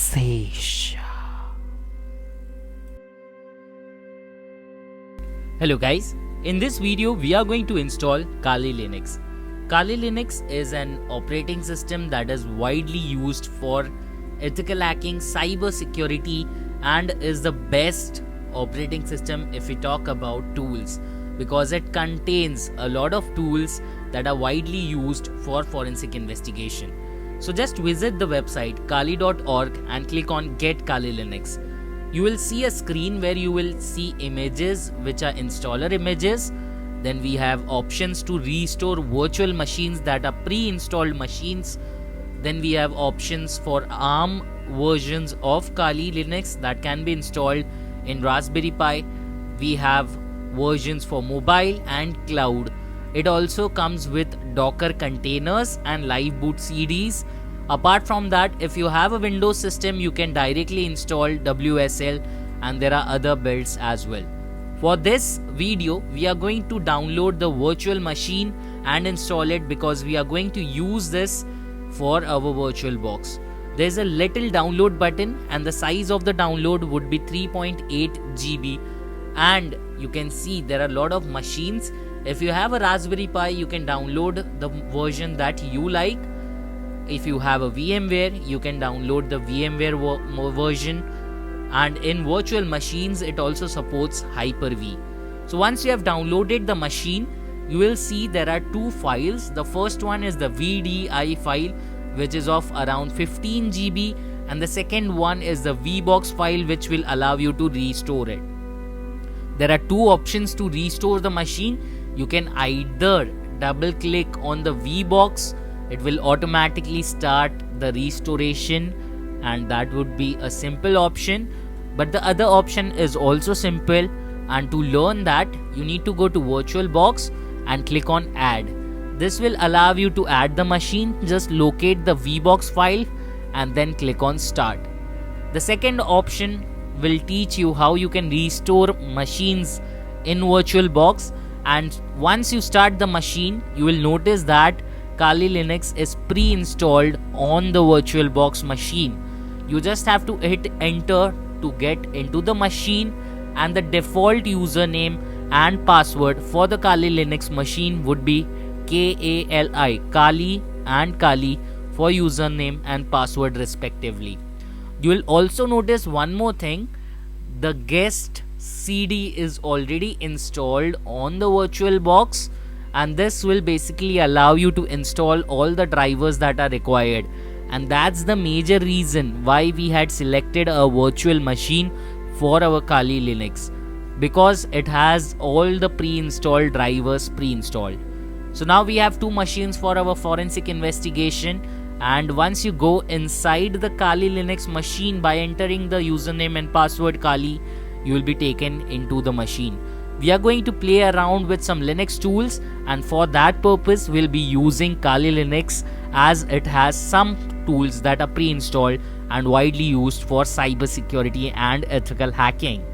Sesha. Hello guys, in this video we are going to install Kali Linux. Kali Linux is an operating system that is widely used for ethical hacking, cyber security, and is the best operating system if we talk about tools, because it contains a lot of tools that are widely used for forensic investigation. So just visit the website kali.org and click on Get Kali Linux. You will see a screen where you will see images which are installer images. Then we have options to restore virtual machines that are pre-installed machines. Then we have options for ARM versions of Kali Linux that can be installed in Raspberry Pi. We have versions for mobile and cloud. It also comes with Docker containers and live boot CDs. Apart from that, if you have a Windows system, you can directly install WSL, and there are other builds as well. For this video, we are going to download the virtual machine and install it, because we are going to use this for our virtual box. There's a little download button and the size of the download would be 3.8 GB, and you can see there are a lot of machines. If you have a Raspberry Pi, you can download the version that you like. If you have a VMware, you can download the VMware version, and in virtual machines it also supports Hyper-V. So once you have downloaded the machine, you will see there are two files. The first one is the VDI file, which is of around 15 GB, and the second one is the VBox file, which will allow you to restore it. There are two options to restore the machine. You can either double click on the VBox, it will automatically start the restoration, and that would be a simple option. But the other option is also simple, and to learn that, you need to go to VirtualBox and click on Add. This will allow you to add the machine. Just locate the VBox file and then click on Start. The second option will teach you how you can restore machines in VirtualBox, and once you start the machine, you will notice that Kali Linux is pre-installed on the VirtualBox machine. You just have to hit enter to get into the machine, and the default username and password for the Kali Linux machine would be KALI, Kali and Kali for username and password respectively. You will also notice one more thing. The guest CD is already installed on the VirtualBox, and this will basically allow you to install all the drivers that are required. And that's the major reason why we had selected a virtual machine for our Kali Linux, because it has all the pre-installed drivers pre-installed. So now we have two machines for our forensic investigation, and once you go inside the Kali Linux machine by entering the username and password Kali, you will be taken into the machine. We are going to play around with some Linux tools, and for that purpose we'll be using Kali Linux, as it has some tools that are pre-installed and widely used for cybersecurity and ethical hacking.